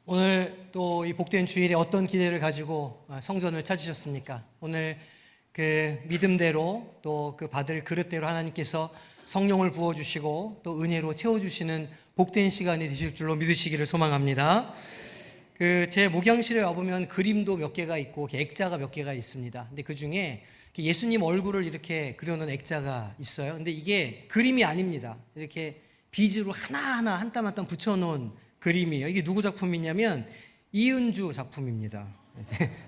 오늘 또 이 복된 주일에 어떤 기대를 가지고 성전을 찾으셨습니까? 오늘 그 믿음대로 또 그 받을 그릇대로 하나님께서 성령을 부어주시고 또 은혜로 채워주시는 복된 시간이 되실 줄로 믿으시기를 소망합니다. 그 제 목양실에 와보면 그림도 몇 개가 있고 액자가 몇 개가 있습니다. 근데 그 중에 예수님 얼굴을 이렇게 그려놓은 액자가 있어요. 근데 이게 그림이 아닙니다. 이렇게 비즈로 하나하나 한 땀 한 땀 붙여놓은 그림이에요. 이게 누구 작품이냐면 이은주 작품입니다.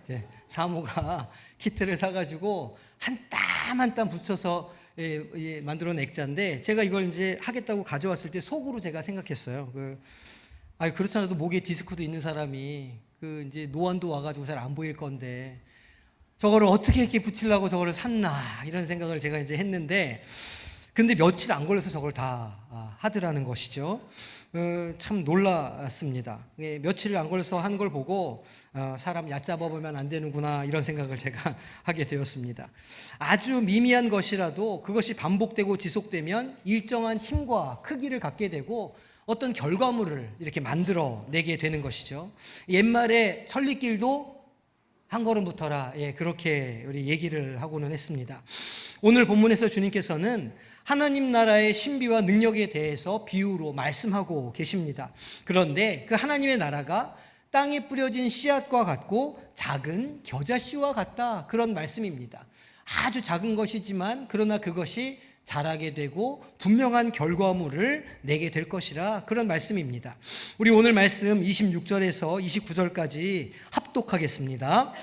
이제 사모가 키트를 사가지고 한 땀 한 땀 붙여서 만들어 놓은 액자인데, 제가 이걸 이제 하겠다고 가져왔을 때 속으로 제가 생각했어요. 그렇지 않아도 목에 디스크도 있는 사람이 이제 노안도 와가지고 잘 안 보일 건데 저거를 어떻게 이렇게 붙이려고 저거를 샀나, 이런 생각을 제가 이제 했는데, 근데 며칠 안 걸려서 저걸 다 하더라는 것이죠. 참 놀랐습니다. 며칠 안 걸려서 한 걸 보고 사람 얕잡아 보면 안 되는구나, 이런 생각을 제가 하게 되었습니다. 아주 미미한 것이라도 그것이 반복되고 지속되면 일정한 힘과 크기를 갖게 되고 어떤 결과물을 이렇게 만들어내게 되는 것이죠. 옛말에 천리길도 한 걸음 붙어라, 그렇게 우리 얘기를 하고는 했습니다. 오늘 본문에서 주님께서는 하나님 나라의 신비와 능력에 대해서 비유로 말씀하고 계십니다. 그런데 그 하나님의 나라가 땅에 뿌려진 씨앗과 같고 작은 겨자씨와 같다, 그런 말씀입니다. 아주 작은 것이지만 그러나 그것이 자라게 되고 분명한 결과물을 내게 될 것이라, 그런 말씀입니다. 우리 오늘 말씀 26절에서 29절까지 합독하겠습니다.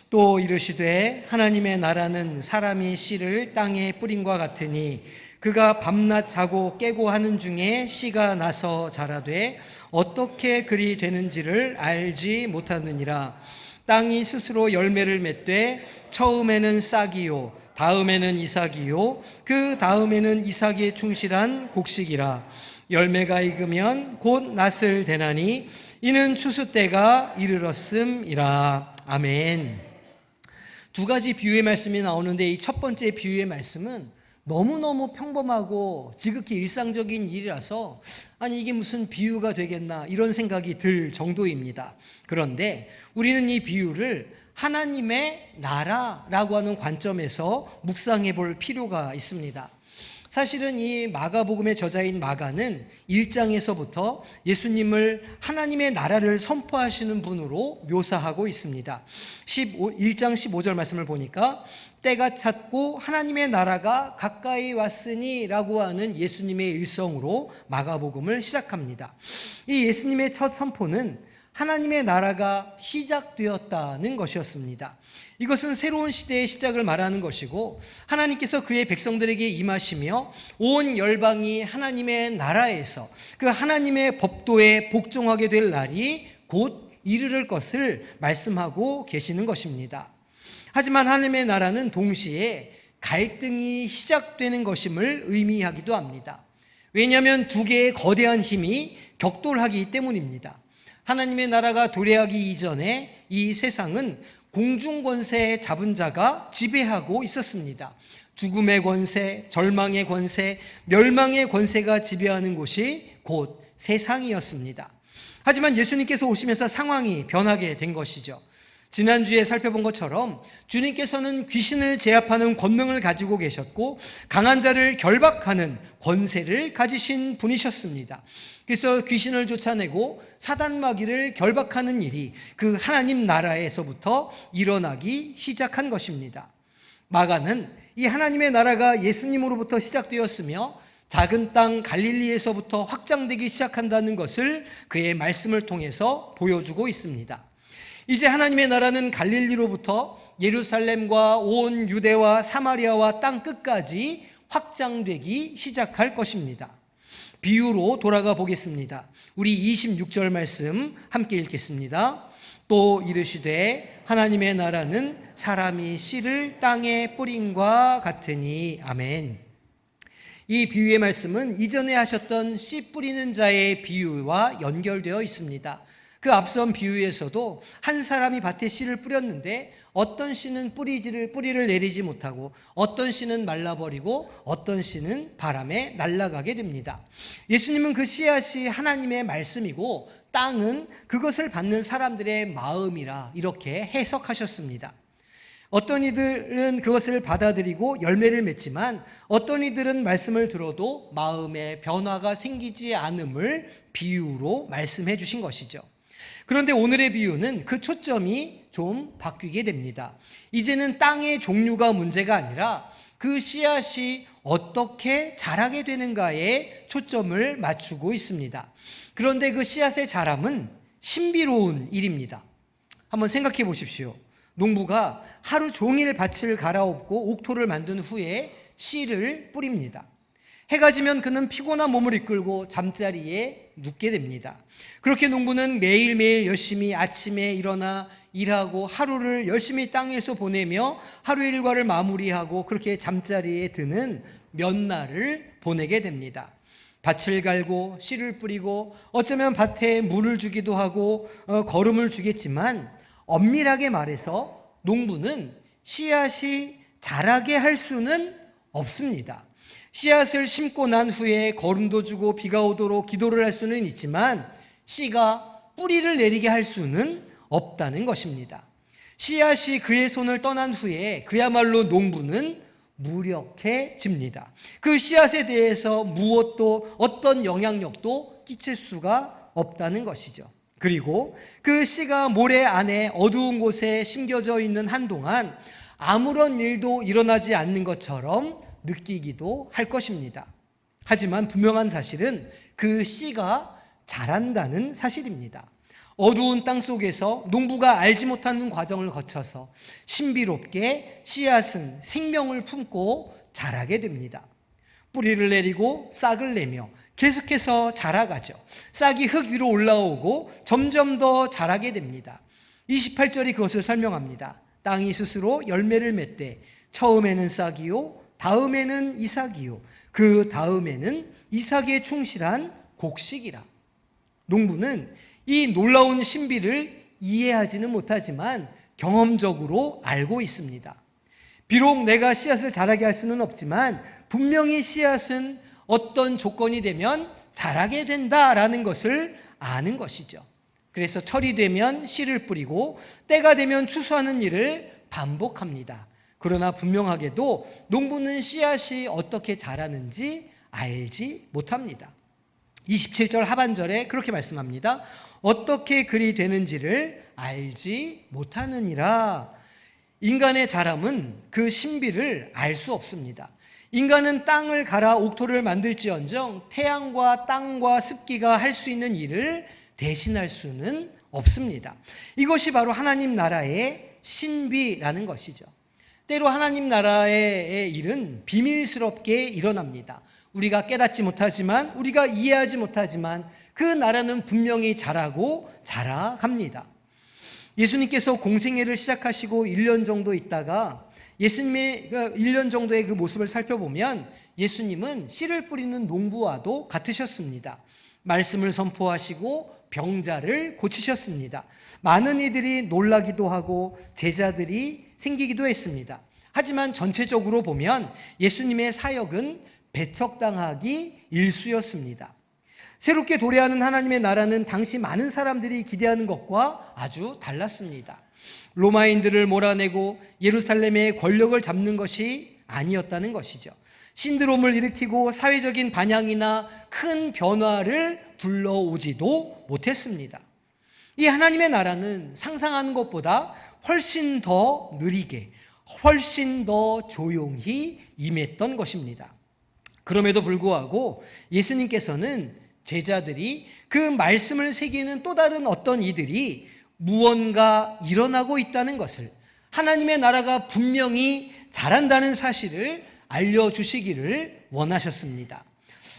또 이르시되 하나님의 나라는 사람이 씨를 땅에 뿌린과 같으니 그가 밤낮 자고 깨고 하는 중에 씨가 나서 자라되 어떻게 그리 되는지를 알지 못하느니라. 땅이 스스로 열매를 맺되 처음에는 싹이요 다음에는 이삭이요 그 다음에는 이삭에 충실한 곡식이라. 열매가 익으면 곧 낫을 대나니 이는 추수 때가 이르렀음이라. 아멘. 두 가지 비유의 말씀이 나오는데 이 첫 번째 비유의 말씀은 너무너무 평범하고 지극히 일상적인 일이라서 이게 무슨 비유가 되겠나, 이런 생각이 들 정도입니다. 그런데 우리는 이 비유를 하나님의 나라라고 하는 관점에서 묵상해 볼 필요가 있습니다. 사실은 이 마가복음의 저자인 마가는 1장에서부터 예수님을 하나님의 나라를 선포하시는 분으로 묘사하고 있습니다. 1장 15절 말씀을 보니까 때가 찼고 하나님의 나라가 가까이 왔으니 라고 하는 예수님의 일성으로 마가복음을 시작합니다. 이 예수님의 첫 선포는 하나님의 나라가 시작되었다는 것이었습니다. 이것은 새로운 시대의 시작을 말하는 것이고 하나님께서 그의 백성들에게 임하시며 온 열방이 하나님의 나라에서 그 하나님의 법도에 복종하게 될 날이 곧 이르를 것을 말씀하고 계시는 것입니다. 하지만 하나님의 나라는 동시에 갈등이 시작되는 것임을 의미하기도 합니다. 왜냐하면 두 개의 거대한 힘이 격돌하기 때문입니다. 하나님의 나라가 도래하기 이전에 이 세상은 공중권세 잡은 자가 지배하고 있었습니다. 죽음의 권세, 절망의 권세, 멸망의 권세가 지배하는 곳이 곧 세상이었습니다. 하지만 예수님께서 오시면서 상황이 변하게 된 것이죠. 지난주에 살펴본 것처럼 주님께서는 귀신을 제압하는 권능을 가지고 계셨고 강한 자를 결박하는 권세를 가지신 분이셨습니다. 그래서 귀신을 쫓아내고 사단마귀를 결박하는 일이 그 하나님 나라에서부터 일어나기 시작한 것입니다. 마가는 이 하나님의 나라가 예수님으로부터 시작되었으며 작은 땅 갈릴리에서부터 확장되기 시작한다는 것을 그의 말씀을 통해서 보여주고 있습니다. 이제 하나님의 나라는 갈릴리로부터 예루살렘과 온 유대와 사마리아와 땅 끝까지 확장되기 시작할 것입니다. 비유로 돌아가 보겠습니다. 우리 26절 말씀 함께 읽겠습니다. 또 이르시되 하나님의 나라는 사람이 씨를 땅에 뿌림과 같으니. 아멘. 이 비유의 말씀은 이전에 하셨던 씨 뿌리는 자의 비유와 연결되어 있습니다. 그 앞선 비유에서도 한 사람이 밭에 씨를 뿌렸는데 어떤 씨는 뿌리를 내리지 못하고 어떤 씨는 말라버리고 어떤 씨는 바람에 날아가게 됩니다. 예수님은 그 씨앗이 하나님의 말씀이고 땅은 그것을 받는 사람들의 마음이라 이렇게 해석하셨습니다. 어떤 이들은 그것을 받아들이고 열매를 맺지만 어떤 이들은 말씀을 들어도 마음에 변화가 생기지 않음을 비유로 말씀해 주신 것이죠. 그런데 오늘의 비유는 그 초점이 좀 바뀌게 됩니다. 이제는 땅의 종류가 문제가 아니라 그 씨앗이 어떻게 자라게 되는가에 초점을 맞추고 있습니다. 그런데 그 씨앗의 자람은 신비로운 일입니다. 한번 생각해 보십시오. 농부가 하루 종일 밭을 갈아엎고 옥토를 만든 후에 씨를 뿌립니다. 해가 지면 그는 피곤한 몸을 이끌고 잠자리에 눕게 됩니다. 그렇게 농부는 매일매일 열심히 아침에 일어나 일하고 하루를 열심히 땅에서 보내며 하루 일과를 마무리하고 그렇게 잠자리에 드는 몇 날을 보내게 됩니다. 밭을 갈고 씨를 뿌리고 어쩌면 밭에 물을 주기도 하고 거름을 주겠지만 엄밀하게 말해서 농부는 씨앗이 자라게 할 수는 없습니다. 씨앗을 심고 난 후에 거름도 주고 비가 오도록 기도를 할 수는 있지만 씨가 뿌리를 내리게 할 수는 없다는 것입니다. 씨앗이 그의 손을 떠난 후에 그야말로 농부는 무력해집니다. 그 씨앗에 대해서 무엇도 어떤 영향력도 끼칠 수가 없다는 것이죠. 그리고 그 씨가 모래 안에 어두운 곳에 심겨져 있는 한동안 아무런 일도 일어나지 않는 것처럼 느끼기도 할 것입니다. 하지만 분명한 사실은 그 씨가 자란다는 사실입니다. 어두운 땅 속에서 농부가 알지 못하는 과정을 거쳐서 신비롭게 씨앗은 생명을 품고 자라게 됩니다. 뿌리를 내리고 싹을 내며 계속해서 자라가죠. 싹이 흙 위로 올라오고 점점 더 자라게 됩니다. 28절이 그것을 설명합니다. 땅이 스스로 열매를 맺되 처음에는 싹이요 다음에는 이삭이요 그 다음에는 이삭에 충실한 곡식이라. 농부는 이 놀라운 신비를 이해하지는 못하지만 경험적으로 알고 있습니다. 비록 내가 씨앗을 자라게 할 수는 없지만 분명히 씨앗은 어떤 조건이 되면 자라게 된다라는 것을 아는 것이죠. 그래서 철이 되면 씨를 뿌리고 때가 되면 추수하는 일을 반복합니다. 그러나 분명하게도 농부는 씨앗이 어떻게 자라는지 알지 못합니다. 27절 하반절에 그렇게 말씀합니다. 어떻게 그리 되는지를 알지 못하느니라. 인간의 자람은 그 신비를 알 수 없습니다. 인간은 땅을 갈아 옥토를 만들지언정 태양과 땅과 습기가 할 수 있는 일을 대신할 수는 없습니다. 이것이 바로 하나님 나라의 신비라는 것이죠. 때로 하나님 나라의 일은 비밀스럽게 일어납니다. 우리가 깨닫지 못하지만, 우리가 이해하지 못하지만 그 나라는 분명히 자라고 자라갑니다. 예수님께서 공생애를 시작하시고 1년 정도 있다가 예수님의 1년 정도의 그 모습을 살펴보면 예수님은 씨를 뿌리는 농부와도 같으셨습니다. 말씀을 선포하시고 병자를 고치셨습니다. 많은 이들이 놀라기도 하고 제자들이 생기기도 했습니다. 하지만 전체적으로 보면 예수님의 사역은 배척당하기 일쑤였습니다. 새롭게 도래하는 하나님의 나라는 당시 많은 사람들이 기대하는 것과 아주 달랐습니다. 로마인들을 몰아내고 예루살렘의 권력을 잡는 것이 아니었다는 것이죠. 신드롬을 일으키고 사회적인 반향이나 큰 변화를 불러오지도 못했습니다. 이 하나님의 나라는 상상하는 것보다 훨씬 더 느리게, 훨씬 더 조용히 임했던 것입니다. 그럼에도 불구하고 예수님께서는 제자들이 그 말씀을 새기는 또 다른 어떤 이들이 무언가 일어나고 있다는 것을, 하나님의 나라가 분명히 자란다는 사실을 알려주시기를 원하셨습니다.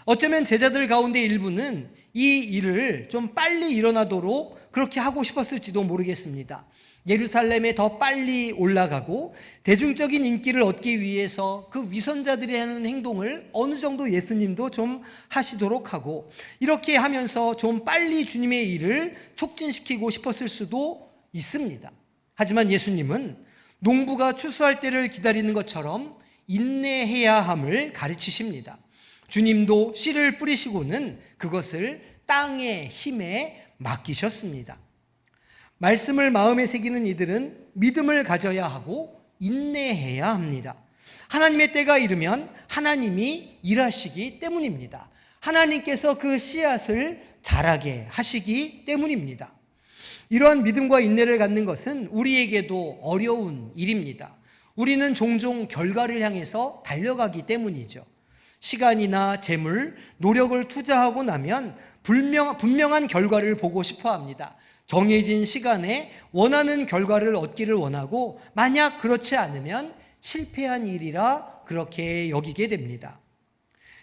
어쩌면 제자들 가운데 일부는 이 일을 좀 빨리 일어나도록 그렇게 하고 싶었을지도 모르겠습니다. 예루살렘에 더 빨리 올라가고 대중적인 인기를 얻기 위해서 그 위선자들이 하는 행동을 어느 정도 예수님도 좀 하시도록 하고, 이렇게 하면서 좀 빨리 주님의 일을 촉진시키고 싶었을 수도 있습니다. 하지만 예수님은 농부가 추수할 때를 기다리는 것처럼 인내해야 함을 가르치십니다. 주님도 씨를 뿌리시고는 그것을 땅의 힘에 맡기셨습니다. 말씀을 마음에 새기는 이들은 믿음을 가져야 하고 인내해야 합니다. 하나님의 때가 이르면 하나님이 일하시기 때문입니다. 하나님께서 그 씨앗을 자라게 하시기 때문입니다. 이러한 믿음과 인내를 갖는 것은 우리에게도 어려운 일입니다. 우리는 종종 결과를 향해서 달려가기 때문이죠. 시간이나 재물, 노력을 투자하고 나면 분명한 결과를 보고 싶어 합니다. 정해진 시간에 원하는 결과를 얻기를 원하고, 만약 그렇지 않으면 실패한 일이라 그렇게 여기게 됩니다.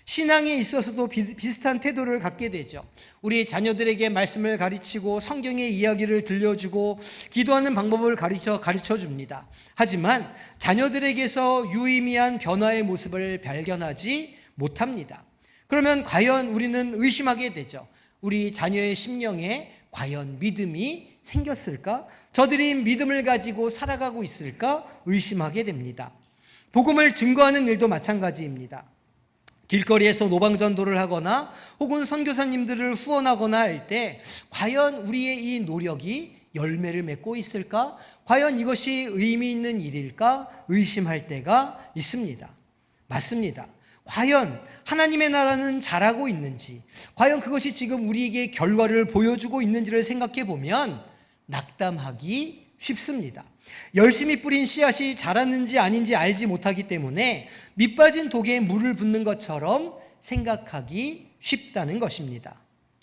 신앙에 있어서도 비슷한 태도를 갖게 되죠. 우리 자녀들에게 말씀을 가르치고 성경의 이야기를 들려주고 기도하는 방법을 가르쳐 줍니다. 하지만 자녀들에게서 유의미한 변화의 모습을 발견하지 못합니다. 그러면 과연 우리는 의심하게 되죠. 우리 자녀의 심령에 과연 믿음이 생겼을까? 저들이 믿음을 가지고 살아가고 있을까? 의심하게 됩니다. 복음을 증거하는 일도 마찬가지입니다. 길거리에서 노방전도를 하거나 혹은 선교사님들을 후원하거나 할 때 과연 우리의 이 노력이 열매를 맺고 있을까? 과연 이것이 의미 있는 일일까? 의심할 때가 있습니다. 맞습니다. 과연 하나님의 나라는 잘하고 있는지, 과연 그것이 지금 우리에게 결과를 보여주고 있는지를 생각해 보면 낙담하기 쉽습니다. 열심히 뿌린 씨앗이 자랐는지 아닌지 알지 못하기 때문에 밑빠진 독에 물을 붓는 것처럼 생각하기 쉽다는 것입니다.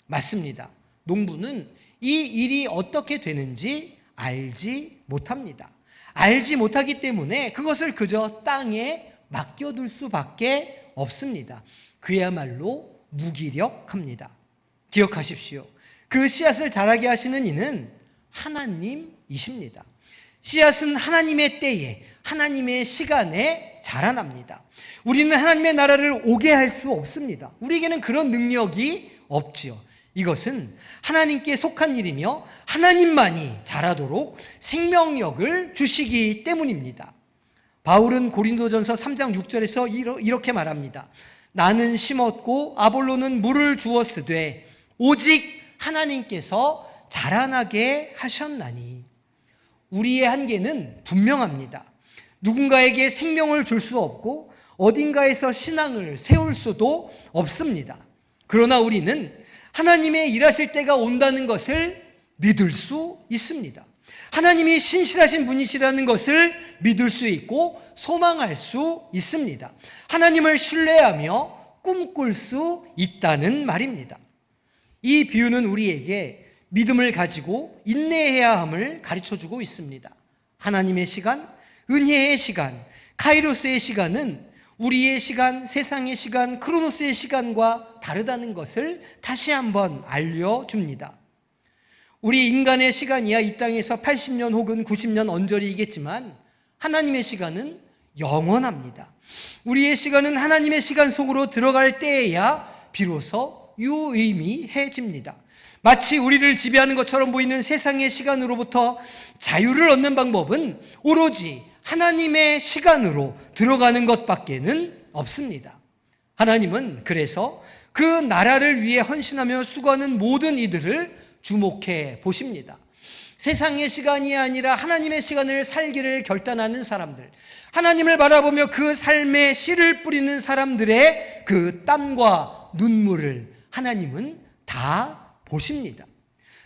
맞습니다. 농부는 이 일이 어떻게 되는지 알지 못합니다. 알지 못하기 때문에 그것을 그저 땅에 맡겨둘 수밖에 없습니다. 그야말로 무기력합니다. 기억하십시오. 그 씨앗을 자라게 하시는 이는 하나님이십니다. 씨앗은 하나님의 때에, 하나님의 시간에 자라납니다. 우리는 하나님의 나라를 오게 할 수 없습니다. 우리에게는 그런 능력이 없지요. 이것은 하나님께 속한 일이며 하나님만이 자라도록 생명력을 주시기 때문입니다. 바울은 고린도전서 3장 6절에서 이렇게 말합니다. 나는 심었고 아볼로는 물을 주었으되 오직 하나님께서 자라나게 하셨나니. 우리의 한계는 분명합니다. 누군가에게 생명을 줄 수 없고 어딘가에서 신앙을 세울 수도 없습니다. 그러나 우리는 하나님의 일하실 때가 온다는 것을 믿을 수 있습니다. 하나님이 신실하신 분이시라는 것을 믿을 수 있고 소망할 수 있습니다. 하나님을 신뢰하며 꿈꿀 수 있다는 말입니다. 이 비유는 우리에게 믿음을 가지고 인내해야 함을 가르쳐주고 있습니다. 하나님의 시간, 은혜의 시간, 카이로스의 시간은 우리의 시간, 세상의 시간, 크로노스의 시간과 다르다는 것을 다시 한번 알려줍니다. 우리 인간의 시간이야 이 땅에서 80년 혹은 90년 언저리이겠지만 하나님의 시간은 영원합니다. 우리의 시간은 하나님의 시간 속으로 들어갈 때에야 비로소 유의미해집니다. 마치 우리를 지배하는 것처럼 보이는 세상의 시간으로부터 자유를 얻는 방법은 오로지 하나님의 시간으로 들어가는 것밖에는 없습니다. 하나님은 그래서 그 나라를 위해 헌신하며 수고하는 모든 이들을 주목해 보십니다. 세상의 시간이 아니라 하나님의 시간을 살기를 결단하는 사람들, 하나님을 바라보며 그 삶에 씨를 뿌리는 사람들의 그 땀과 눈물을 하나님은 다 보십니다.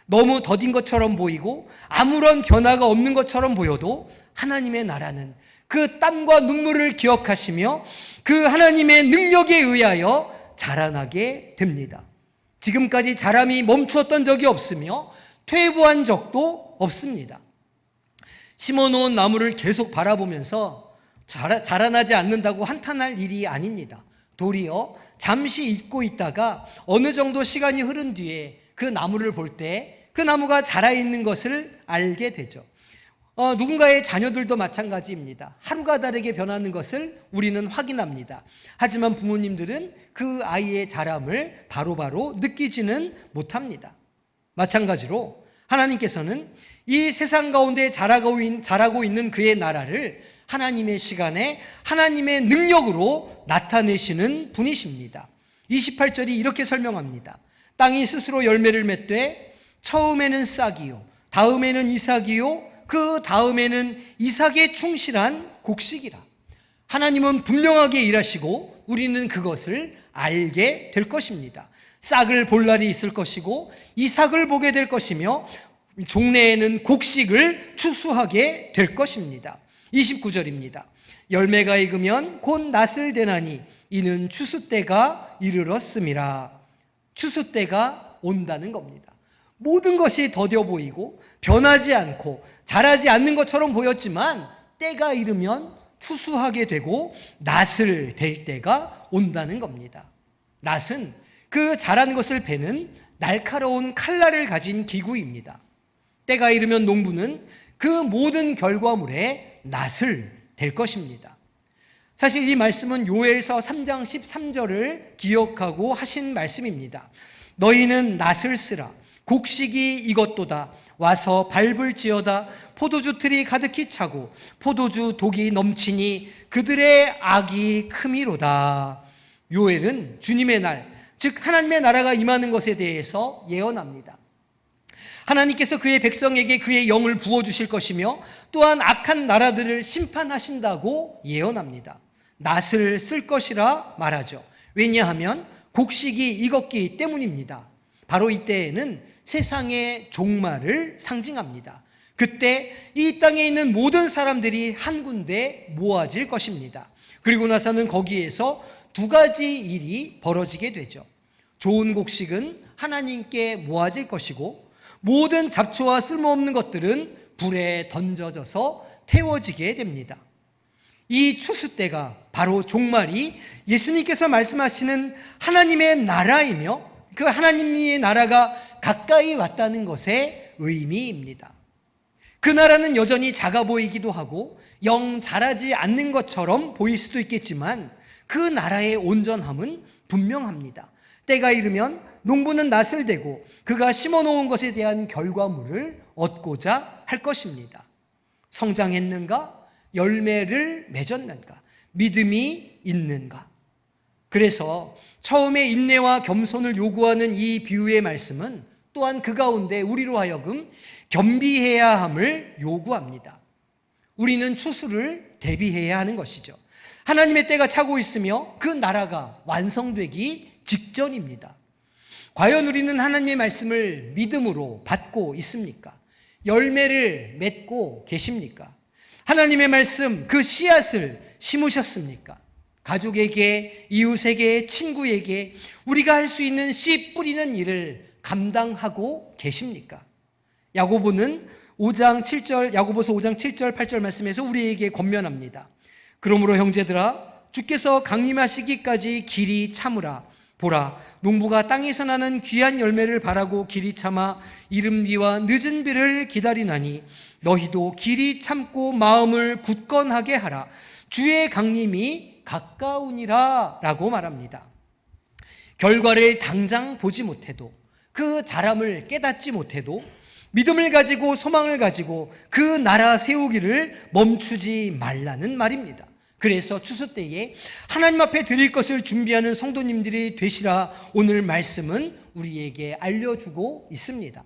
너무 더딘 것처럼 보이고 아무런 변화가 없는 것처럼 보여도 하나님의 나라는 그 땀과 눈물을 기억하시며 그 하나님의 능력에 의하여 자라나게 됩니다. 지금까지 자람이 멈추었던 적이 없으며 퇴보한 적도 없습니다. 심어놓은 나무를 계속 바라보면서 자라나지 않는다고 한탄할 일이 아닙니다. 도리어 잠시 잊고 있다가 어느 정도 시간이 흐른 뒤에 그 나무를 볼 때 그 나무가 자라 있는 것을 알게 되죠. 누군가의 자녀들도 마찬가지입니다. 하루가 다르게 변하는 것을 우리는 확인합니다. 하지만 부모님들은 그 아이의 자람을 바로바로 느끼지는 못합니다. 마찬가지로 하나님께서는 이 세상 가운데 자라고 있는 그의 나라를 하나님의 시간에 하나님의 능력으로 나타내시는 분이십니다. 28절이 이렇게 설명합니다. 땅이 스스로 열매를 맺되 처음에는 싹이요 다음에는 이삭이요 그 다음에는 이삭에 충실한 곡식이라. 하나님은 분명하게 일하시고 우리는 그것을 알게 될 것입니다. 싹을 볼 날이 있을 것이고 이삭을 보게 될 것이며 종래에는 곡식을 추수하게 될 것입니다. 29절입니다. 열매가 익으면 곧 낫을 대나니 이는 추수 때가 이르렀음이라. 추수 때가 온다는 겁니다. 모든 것이 더뎌 보이고 변하지 않고 자라지 않는 것처럼 보였지만 때가 이르면 추수하게 되고 낫을 댈 때가 온다는 겁니다. 낫은 그 자란 것을 베는 날카로운 칼날을 가진 기구입니다. 때가 이르면 농부는 그 모든 결과물에 낫을 댈 것입니다. 사실 이 말씀은 요엘서 3장 13절을 기억하고 하신 말씀입니다. 너희는 낫을 쓰라. 곡식이 익었도다. 와서 밟을지어다. 포도주 틀이 가득히 차고 포도주 독이 넘치니 그들의 악이 크미로다. 요엘은 주님의 날, 즉 하나님의 나라가 임하는 것에 대해서 예언합니다. 하나님께서 그의 백성에게 그의 영을 부어주실 것이며 또한 악한 나라들을 심판하신다고 예언합니다. 낫을 쓸 것이라 말하죠. 왜냐하면 곡식이 익었기 때문입니다. 바로 이때에는 세상의 종말을 상징합니다. 그때 이 땅에 있는 모든 사람들이 한 군데 모아질 것입니다. 그리고 나서는 거기에서 두 가지 일이 벌어지게 되죠. 좋은 곡식은 하나님께 모아질 것이고 모든 잡초와 쓸모없는 것들은 불에 던져져서 태워지게 됩니다. 이 추수 때가 바로 종말이 예수님께서 말씀하시는 하나님의 나라이며 그 하나님의 나라가 가까이 왔다는 것의 의미입니다. 그 나라는 여전히 작아 보이기도 하고 영 자라지 않는 것처럼 보일 수도 있겠지만 그 나라의 온전함은 분명합니다. 때가 이르면 농부는 낫을 대고 그가 심어놓은 것에 대한 결과물을 얻고자 할 것입니다. 성장했는가? 열매를 맺었는가? 믿음이 있는가? 그래서 처음에 인내와 겸손을 요구하는 이 비유의 말씀은 또한 그 가운데 우리로 하여금 겸비해야 함을 요구합니다. 우리는 추수를 대비해야 하는 것이죠. 하나님의 때가 차고 있으며 그 나라가 완성되기 직전입니다. 과연 우리는 하나님의 말씀을 믿음으로 받고 있습니까? 열매를 맺고 계십니까? 하나님의 말씀, 그 씨앗을 심으셨습니까? 가족에게, 이웃에게, 친구에게 우리가 할 수 있는 씨 뿌리는 일을 감당하고 계십니까? 야고보서 5장 7절 8절 말씀에서 우리에게 권면합니다. 그러므로 형제들아 주께서 강림하시기까지 길이 참으라. 보라, 농부가 땅에서 나는 귀한 열매를 바라고 길이 참아 이른 비와 늦은 비를 기다리나니 너희도 길이 참고 마음을 굳건하게 하라. 주의 강림이 가까우니라 라고 말합니다. 결과를 당장 보지 못해도 그 자람을 깨닫지 못해도 믿음을 가지고 소망을 가지고 그 나라 세우기를 멈추지 말라는 말입니다. 그래서 추수 때에 하나님 앞에 드릴 것을 준비하는 성도님들이 되시라 오늘 말씀은 우리에게 알려주고 있습니다.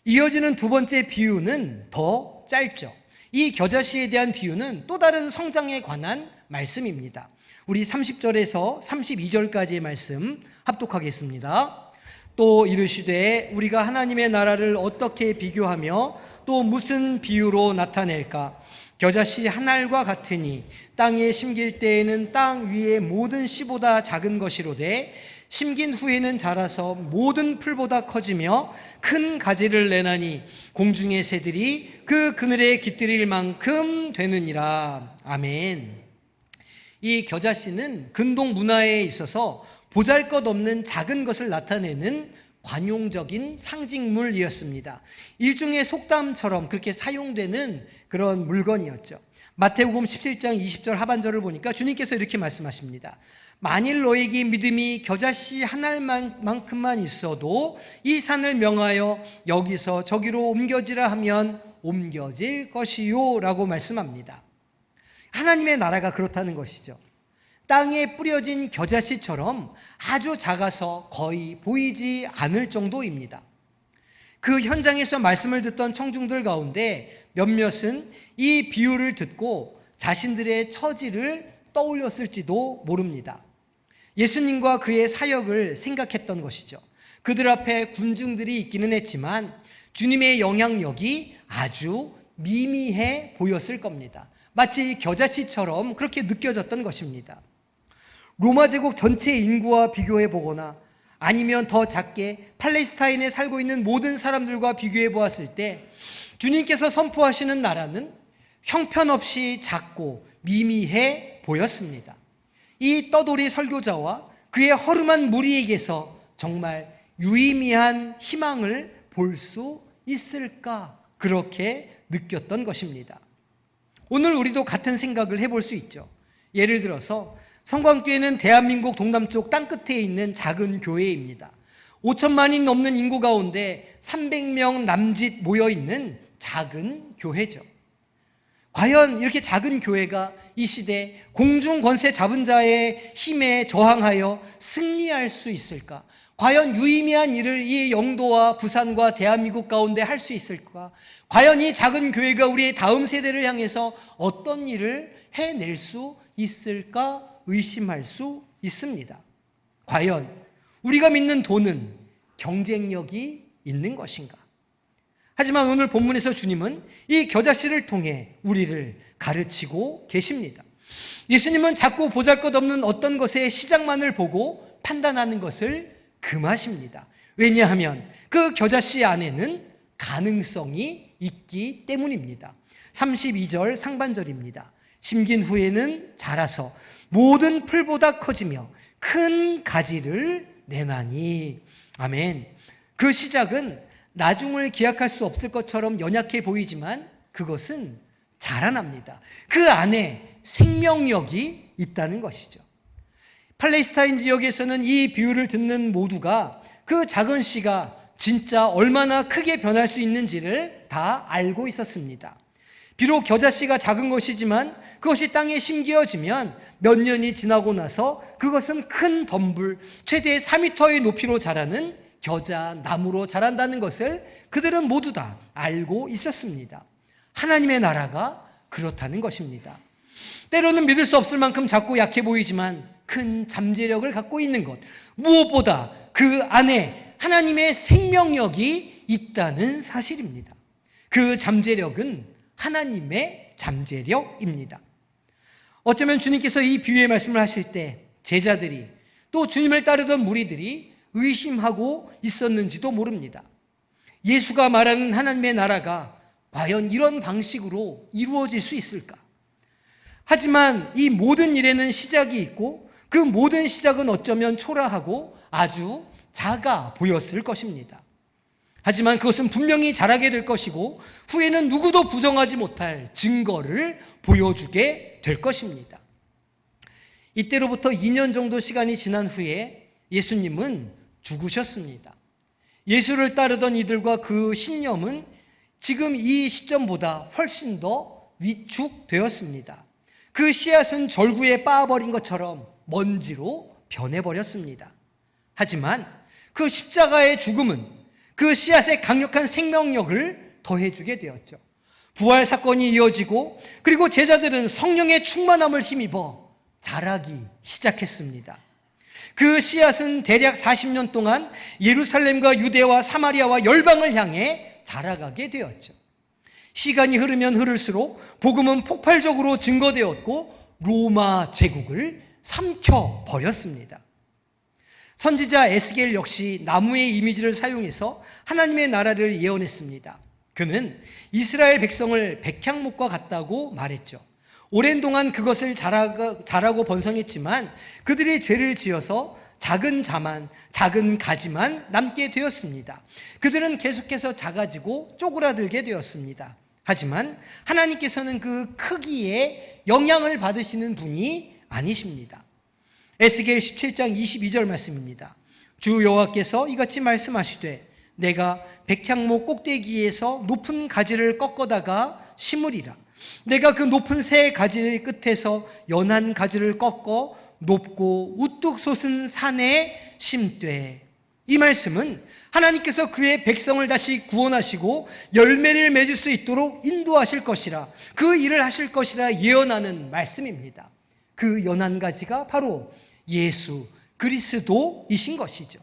이어지는 두 번째 비유는 더 짧죠. 이 겨자씨에 대한 비유는 또 다른 성장에 관한 말씀입니다. 우리 30절에서 32절까지의 말씀 합독하겠습니다. 또 이르시되 우리가 하나님의 나라를 어떻게 비교하며 또 무슨 비유로 나타낼까? 겨자씨 한 알과 같으니 땅에 심길 때에는 땅 위의 모든 씨보다 작은 것이로되 심긴 후에는 자라서 모든 풀보다 커지며 큰 가지를 내나니 공중의 새들이 그 그늘에 깃들일 만큼 되느니라. 아멘. 이 겨자씨는 근동 문화에 있어서 보잘것없는 작은 것을 나타내는 관용적인 상징물이었습니다. 일종의 속담처럼 그렇게 사용되는 그런 물건이었죠. 마태복음 17장 20절 하반절을 보니까 주님께서 이렇게 말씀하십니다. 만일 너에게 믿음이 겨자씨 한 알만큼만 있어도 이 산을 명하여 여기서 저기로 옮겨지라 하면 옮겨질 것이요 라고 말씀합니다. 하나님의 나라가 그렇다는 것이죠. 땅에 뿌려진 겨자씨처럼 아주 작아서 거의 보이지 않을 정도입니다. 그 현장에서 말씀을 듣던 청중들 가운데 몇몇은 이 비유를 듣고 자신들의 처지를 떠올렸을지도 모릅니다. 예수님과 그의 사역을 생각했던 것이죠. 그들 앞에 군중들이 있기는 했지만 주님의 영향력이 아주 미미해 보였을 겁니다. 마치 겨자씨처럼 그렇게 느껴졌던 것입니다. 로마 제국 전체 인구와 비교해 보거나 아니면 더 작게 팔레스타인에 살고 있는 모든 사람들과 비교해 보았을 때 주님께서 선포하시는 나라는 형편없이 작고 미미해 보였습니다. 이 떠돌이 설교자와 그의 허름한 무리에게서 정말 유의미한 희망을 볼 수 있을까? 그렇게 느꼈던 것입니다. 오늘 우리도 같은 생각을 해볼 수 있죠. 예를 들어서 성광교회는 대한민국 동남쪽 땅끝에 있는 작은 교회입니다. 5천만이 넘는 인구 가운데 300명 남짓 모여있는 작은 교회죠. 과연 이렇게 작은 교회가 이 시대 공중 권세 잡은 자의 힘에 저항하여 승리할 수 있을까? 과연 유의미한 일을 이 영도와 부산과 대한민국 가운데 할 수 있을까? 과연 이 작은 교회가 우리의 다음 세대를 향해서 어떤 일을 해낼 수 있을까? 의심할 수 있습니다. 과연 우리가 믿는 돈은 경쟁력이 있는 것인가? 하지만 오늘 본문에서 주님은 이 겨자씨를 통해 우리를 가르치고 계십니다. 예수님은 자꾸 보잘것없는 어떤 것의 시장만을 보고 판단하는 것을 금하십니다. 왜냐하면 그 겨자씨 안에는 가능성이 있기 때문입니다. 32절 상반절입니다. 심긴 후에는 자라서 모든 풀보다 커지며 큰 가지를 내나니. 아멘. 그 시작은 나중을 기약할 수 없을 것처럼 연약해 보이지만 그것은 자라납니다. 그 안에 생명력이 있다는 것이죠. 팔레스타인 지역에서는 이 비유를 듣는 모두가 그 작은 씨가 진짜 얼마나 크게 변할 수 있는지를 다 알고 있었습니다. 비록 겨자씨가 작은 것이지만 그것이 땅에 심겨지면 몇 년이 지나고 나서 그것은 큰 덤불, 최대 4m의 높이로 자라는 겨자 나무로 자란다는 것을 그들은 모두 다 알고 있었습니다. 하나님의 나라가 그렇다는 것입니다. 때로는 믿을 수 없을 만큼 작고 약해 보이지만 큰 잠재력을 갖고 있는 것, 무엇보다 그 안에 하나님의 생명력이 있다는 사실입니다. 그 잠재력은 하나님의 잠재력입니다. 어쩌면 주님께서 이 비유의 말씀을 하실 때 제자들이 또 주님을 따르던 무리들이 의심하고 있었는지도 모릅니다. 예수가 말하는 하나님의 나라가 과연 이런 방식으로 이루어질 수 있을까? 하지만 이 모든 일에는 시작이 있고 그 모든 시작은 어쩌면 초라하고 아주 작아 보였을 것입니다. 하지만 그것은 분명히 자라게 될 것이고 후에는 누구도 부정하지 못할 증거를 보여주게 될 것입니다. 이때로부터 2년 정도 시간이 지난 후에 예수님은 죽으셨습니다. 예수를 따르던 이들과 그 신념은 지금 이 시점보다 훨씬 더 위축되었습니다. 그 씨앗은 절구에 빻아버린 것처럼 먼지로 변해버렸습니다. 하지만 그 십자가의 죽음은 그 씨앗의 강력한 생명력을 더해주게 되었죠. 부활 사건이 이어지고 그리고 제자들은 성령의 충만함을 힘입어 자라기 시작했습니다. 그 씨앗은 대략 40년 동안 예루살렘과 유대와 사마리아와 열방을 향해 자라가게 되었죠. 시간이 흐르면 흐를수록 복음은 폭발적으로 증거되었고 로마 제국을 삼켜버렸습니다. 선지자 에스겔 역시 나무의 이미지를 사용해서 하나님의 나라를 예언했습니다. 그는 이스라엘 백성을 백향목과 같다고 말했죠. 오랜 동안 그것을 자라고 번성했지만 그들이 죄를 지어서 작은 가지만 남게 되었습니다. 그들은 계속해서 작아지고 쪼그라들게 되었습니다. 하지만 하나님께서는 그 크기에 영향을 받으시는 분이 아니십니다. 에스겔 17장 22절 말씀입니다. 주 여호와께서 이같이 말씀하시되 내가 백향목 꼭대기에서 높은 가지를 꺾어다가 심으리라. 내가 그 높은 새 가지의 끝에서 연한 가지를 꺾어 높고 우뚝 솟은 산에 심되. 이 말씀은 하나님께서 그의 백성을 다시 구원하시고 열매를 맺을 수 있도록 인도하실 것이라, 그 일을 하실 것이라 예언하는 말씀입니다. 그 연한 가지가 바로 예수 그리스도이신 것이죠.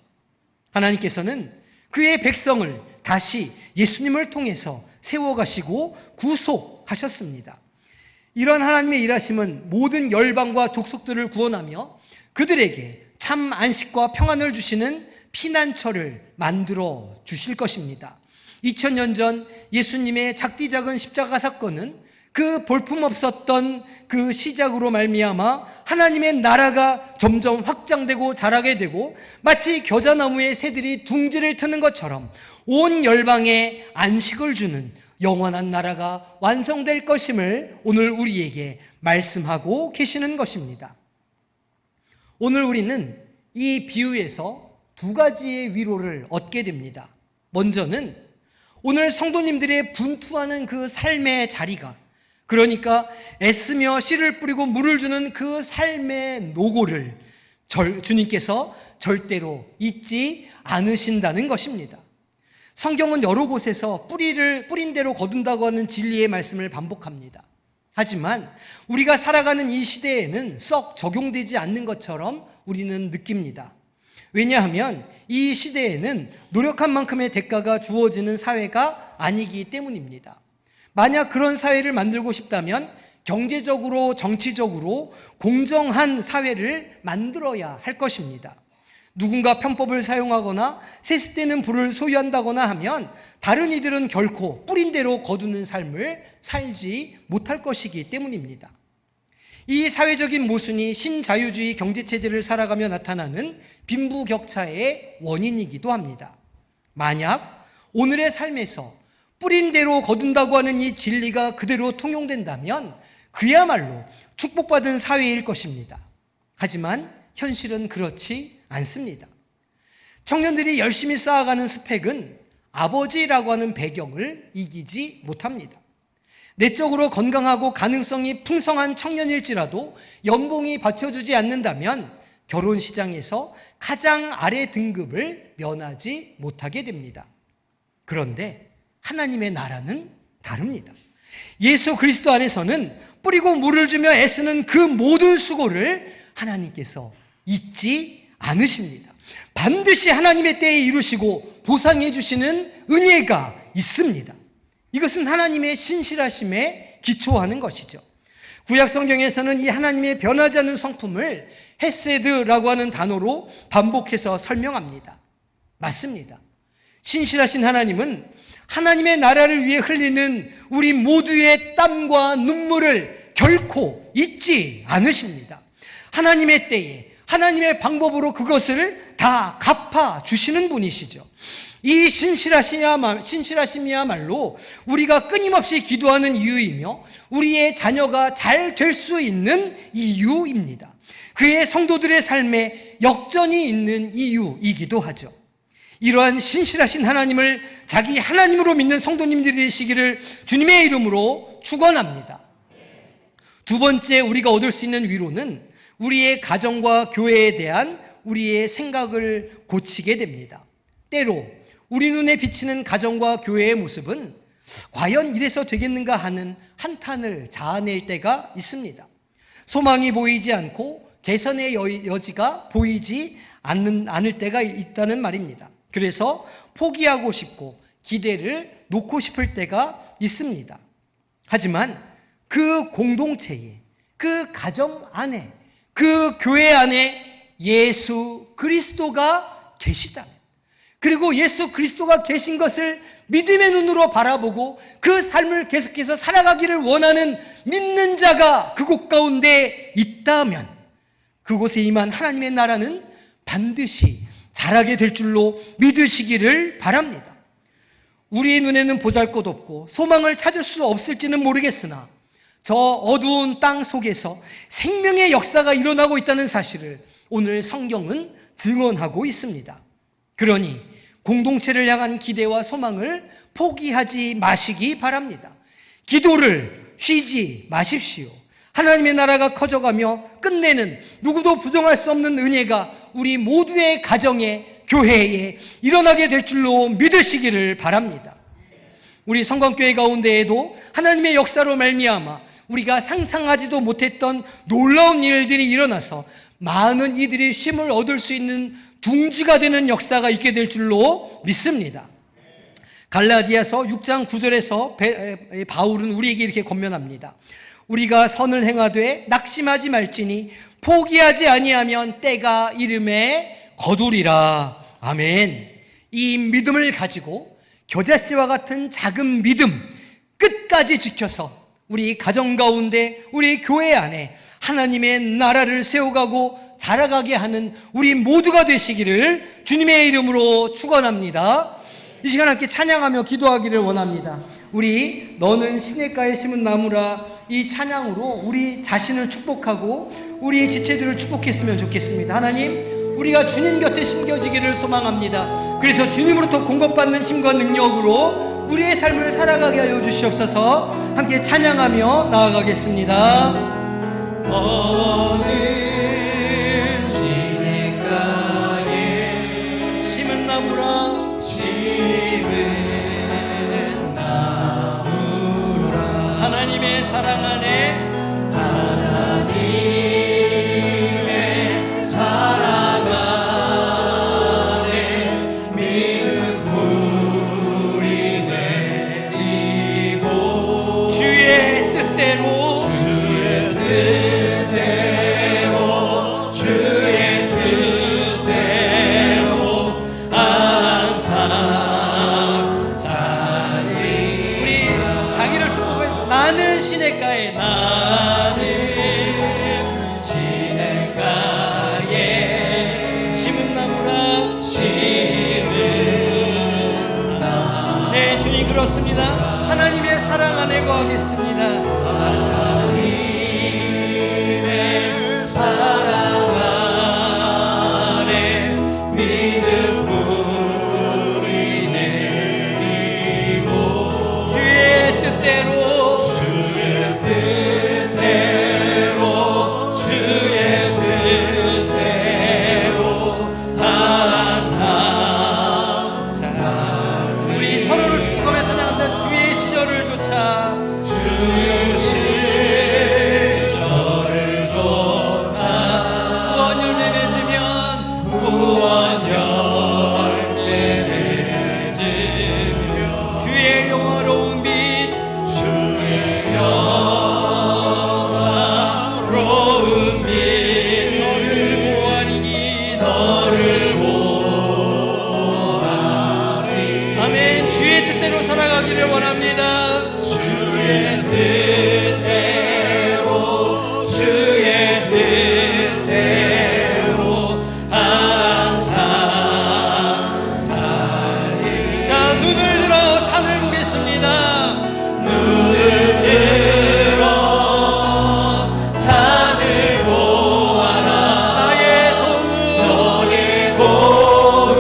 하나님께서는 그의 백성을 다시 예수님을 통해서 세워가시고 구속하셨습니다. 이런 하나님의 일하심은 모든 열방과 족속들을 구원하며 그들에게 참 안식과 평안을 주시는 피난처를 만들어 주실 것입니다. 2000년 전 예수님의 작디 작은 십자가 사건은 그 볼품없었던 그 시작으로 말미암아 하나님의 나라가 점점 확장되고 자라게 되고 마치 겨자나무에 새들이 둥지를 트는 것처럼 온 열방에 안식을 주는 영원한 나라가 완성될 것임을 오늘 우리에게 말씀하고 계시는 것입니다. 오늘 우리는 이 비유에서 두 가지의 위로를 얻게 됩니다. 먼저는 오늘 성도님들의 분투하는 그 삶의 자리가, 그러니까 애쓰며 씨를 뿌리고 물을 주는 그 삶의 노고를 주님께서 절대로 잊지 않으신다는 것입니다. 성경은 여러 곳에서 뿌린 대로 거둔다고 하는 진리의 말씀을 반복합니다. 하지만 우리가 살아가는 이 시대에는 썩 적용되지 않는 것처럼 우리는 느낍니다. 왜냐하면 이 시대에는 노력한 만큼의 대가가 주어지는 사회가 아니기 때문입니다. 만약 그런 사회를 만들고 싶다면 경제적으로, 정치적으로 공정한 사회를 만들어야 할 것입니다. 누군가 편법을 사용하거나 세습되는 부를 소유한다거나 하면 다른 이들은 결코 뿌린 대로 거두는 삶을 살지 못할 것이기 때문입니다. 이 사회적인 모순이 신자유주의 경제체제를 살아가며 나타나는 빈부격차의 원인이기도 합니다. 만약 오늘의 삶에서 뿌린 대로 거둔다고 하는 이 진리가 그대로 통용된다면 그야말로 축복받은 사회일 것입니다. 하지만 현실은 그렇지 않습니다. 청년들이 열심히 쌓아가는 스펙은 아버지라고 하는 배경을 이기지 못합니다. 내적으로 건강하고 가능성이 풍성한 청년일지라도 연봉이 받쳐주지 않는다면 결혼 시장에서 가장 아래 등급을 면하지 못하게 됩니다. 그런데 하나님의 나라는 다릅니다. 예수 그리스도 안에서는 뿌리고 물을 주며 애쓰는 그 모든 수고를 하나님께서 잊지 않으십니다. 반드시 하나님의 때에 이루시고 보상해 주시는 은혜가 있습니다. 이것은 하나님의 신실하심에 기초하는 것이죠. 구약 성경에서는 이 하나님의 변하지 않는 성품을 헤세드라고 하는 단어로 반복해서 설명합니다. 맞습니다. 신실하신 하나님은 하나님의 나라를 위해 흘리는 우리 모두의 땀과 눈물을 결코 잊지 않으십니다. 하나님의 때에 하나님의 방법으로 그것을 다 갚아주시는 분이시죠. 이 신실하심이야말로 우리가 끊임없이 기도하는 이유이며 우리의 자녀가 잘 될 수 있는 이유입니다. 그의 성도들의 삶에 역전이 있는 이유이기도 하죠. 이러한 신실하신 하나님을 자기 하나님으로 믿는 성도님들이 되시기를 주님의 이름으로 축원합니다. 두 번째 우리가 얻을 수 있는 위로는 우리의 가정과 교회에 대한 우리의 생각을 고치게 됩니다. 때로 우리 눈에 비치는 가정과 교회의 모습은 과연 이래서 되겠는가 하는 한탄을 자아낼 때가 있습니다. 소망이 보이지 않고 개선의 여지가 보이지 않을 때가 있다는 말입니다. 그래서 포기하고 싶고 기대를 놓고 싶을 때가 있습니다. 하지만 그 공동체에, 그 가정 안에, 그 교회 안에 예수 그리스도가 계시다면, 그리고 예수 그리스도가 계신 것을 믿음의 눈으로 바라보고 그 삶을 계속해서 살아가기를 원하는 믿는 자가 그곳 가운데 있다면 그곳에 임한 하나님의 나라는 반드시 자라게 될 줄로 믿으시기를 바랍니다. 우리의 눈에는 보잘것없고 소망을 찾을 수 없을지는 모르겠으나 저 어두운 땅 속에서 생명의 역사가 일어나고 있다는 사실을 오늘 성경은 증언하고 있습니다. 그러니 공동체를 향한 기대와 소망을 포기하지 마시기 바랍니다. 기도를 쉬지 마십시오. 하나님의 나라가 커져가며 끝내는 누구도 부정할 수 없는 은혜가 우리 모두의 가정에, 교회에 일어나게 될 줄로 믿으시기를 바랍니다. 우리 성광교회 가운데에도 하나님의 역사로 말미암아 우리가 상상하지도 못했던 놀라운 일들이 일어나서 많은 이들이 쉼을 얻을 수 있는 둥지가 되는 역사가 있게 될 줄로 믿습니다. 갈라디아서 6장 9절에서 바울은 우리에게 이렇게 권면합니다. 우리가 선을 행하되 낙심하지 말지니 포기하지 아니하면 때가 이름에 거두리라. 아멘. 이 믿음을 가지고 겨자씨와 같은 작은 믿음 끝까지 지켜서 우리 가정 가운데, 우리 교회 안에 하나님의 나라를 세워가고 자라가게 하는 우리 모두가 되시기를 주님의 이름으로 축원합니다. 이 시간 함께 찬양하며 기도하기를 원합니다. 우리 너는 시냇가에 심은 나무라, 이 찬양으로 우리 자신을 축복하고 우리 지체들을 축복했으면 좋겠습니다. 하나님, 우리가 주님 곁에 심겨지기를 소망합니다. 그래서 주님으로부터 공급받는 힘과 능력으로 우리의 삶을 살아가게 하여 주시옵소서. 함께 찬양하며 나아가겠습니다. 너는 시냇가에 심은 나무라, 심은 나무라, 하나님의 사랑 안에, 하나님의 사랑 안에 믿음 뿌리 내리고 주의 뜻대로, 주의 뜻대로, 주의 뜻대로 항상 살리. 우리 자기를 축복해. 나는 시냇가에, 나는 시냇가에 심은 나무라, 심은 나무. 네, 주님 그렇습니다. 하나님의 사랑 안에 거하겠습니다. 하나님의 사랑 안에 믿음 뿌리 내리고 주의 뜻대로, 주의 뜻대로, 주의 뜻대로 항상 살. 우리 서로를 축복하며 찬양한다. 주의 시절을 쫓아, 주의 시절을 쫓아 구원 열매 맺으면, 구원 열매 맺으면 주의 영화로운 빛, 주의 영화로운 빛 너를 보아리니, 너를 보아리. 아멘. 주의 뜻대로 살아가기를 원합니다. 주의 뜻대로, 주의 뜻대로 항상 살리. 자, 눈을 들어 산을 보겠습니다. 눈을 들어 산을 보아라. 나의 도움, 너의 도움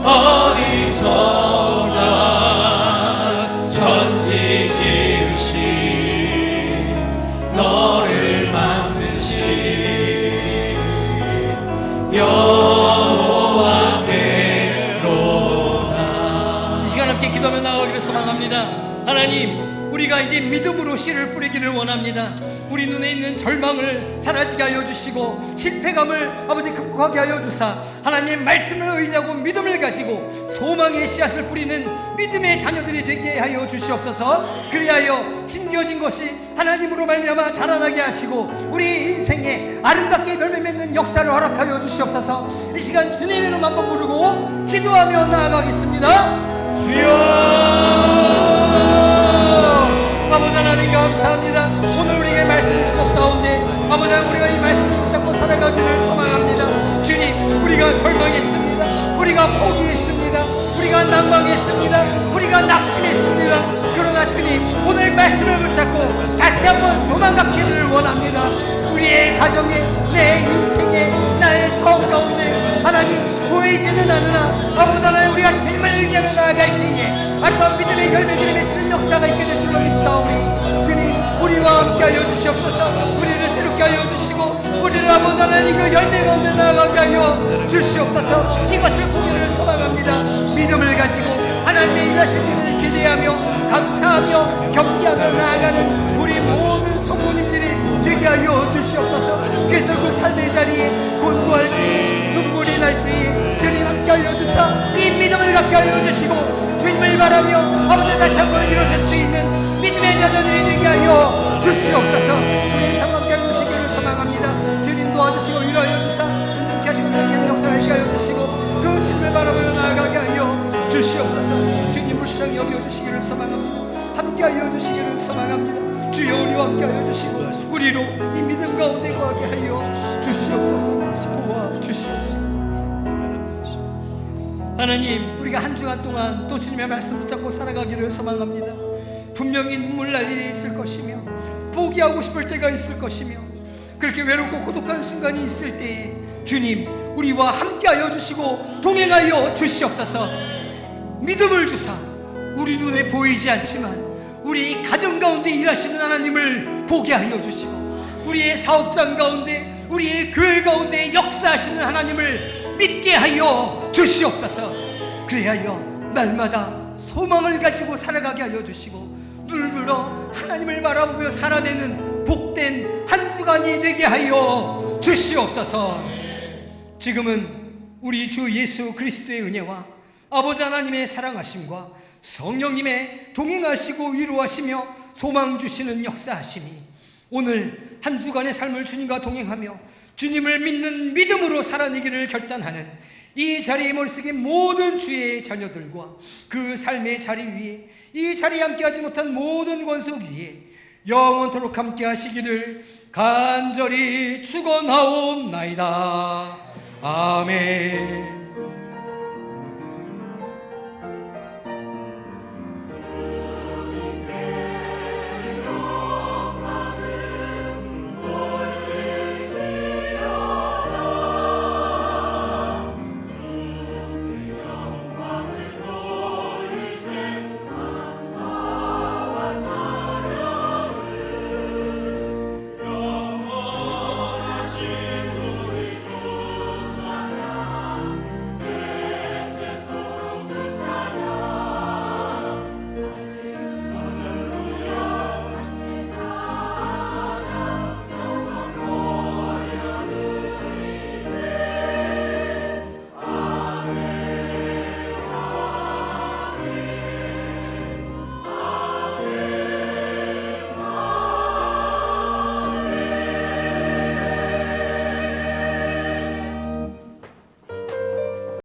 어디서나 천지 지으신 너를 만드신 여호와께로다. 이 시간 함께 기도하며 나아가기를 소망합니다. 하나님, 우리가 이제 믿음으로 씨를 뿌리기를 원합니다. 우리 눈에 있는 절망을 사라지게 하여 주시고 실패감을 아버지 극복하게 하여 주사 하나님 말씀을 의지하고 믿음을 가지고 소망의 씨앗을 뿌리는 믿음의 자녀들이 되게 하여 주시옵소서. 그리하여 심겨진 것이 하나님으로 말미암아 자라나게 하시고 우리 인생에 아름답게 열매 맺는 역사를 허락하여 주시옵소서. 이 시간 주님의 이름 한번 부르고 기도하며 나아가겠습니다. 주여, 아버지 하나님 감사합니다. 오늘 우리에게 말씀을 주셨사온데 아버지 우리가 이 말씀을 붙잡고 살아가기를 소망합니다. 주님, 우리가 절망했습니다. 우리가 포기했습니다. 우리가 난망했습니다. 우리가 낙심했습니다. 그러나 주님, 오늘 말씀을 붙잡고 다시 한번 소망 갖기를 원합니다. 우리의 가정에, 내 인생에, 나의 삶 가운데 하나님 보이지는 않으나 아버지 하나님, 우리가 주님을 의지하며 나아갈 때에 아름다운 믿음의 열매들의 술 역사가 있게 될 줄로 믿사오니 주님, 우리와 함께하여 주시옵소서. 우리를 새롭게 하여 주시고 우리를 아버지 하나님 그 열매 가운데 나아가게 하여 주시옵소서. 이것을 보기를 소망합니다. 믿음을 가지고 하나님의 일하실 일을 기대하며 감사하며 경기하며 나아가는 우리 모든 성도님들이 되게 하여 주시옵소서. 그래서 그 삶의 자리에 곤고할 때, 눈물이 날 때에 주님 함께 하여 주사 이 믿음을 갖게 하여 주시고 주님을 바라며 아버지 다시 한번 일어설 수 있는 믿음의 자녀들이 되게 하여 주시옵소서. 우리의 삶 함께 하여 주시기를 소망합니다. 주님 도와주시고 위로하여 주사 은총케 하시고 자기의 역사를 하게 하여 주시고 그 주님을 바라보며 나아가게 하여 주시옵소서. 주님 불쌍히 여겨주시기를 소망합니다. 함께 하여 주시기를 소망합니다. 주여, 우리와 함께 하여 주시고 우리로 이 믿음 가운데 거하게 하여 주시옵소서. 도와주시옵소서. 하나님, 우리가 한 주간 동안 또 주님의 말씀 붙잡고 살아가기를 소망합니다. 분명히 눈물 날 일이 있을 것이며 포기하고 싶을 때가 있을 것이며 그렇게 외롭고 고독한 순간이 있을 때에 주님, 우리와 함께 하여 주시고 동행하여 주시옵소서. 믿음을 주사 우리 눈에 보이지 않지만 우리 가정 가운데 일하시는 하나님을 보게 하여 주시고 우리의 사업장 가운데, 우리의 교회 가운데 역사하시는 하나님을 믿게 하여 주시옵소서. 그래야 날마다 소망을 가지고 살아가게 하여 주시고 눈을 들어 하나님을 바라보며 살아내는 복된 한 주간이 되게 하여 주시옵소서. 지금은 우리 주 예수 그리스도의 은혜와 아버지 하나님의 사랑하심과 성령님의 동행하시고 위로하시며 소망 주시는 역사하심이 오늘 한 주간의 삶을 주님과 동행하며 주님을 믿는 믿음으로 살아내기를 결단하는 이 자리에 머리숙인 모든 주의 자녀들과 그 삶의 자리 위에, 이 자리에 함께하지 못한 모든 권속 위에 영원토록 함께 하시기를 간절히 축원하옵나이다. 아멘.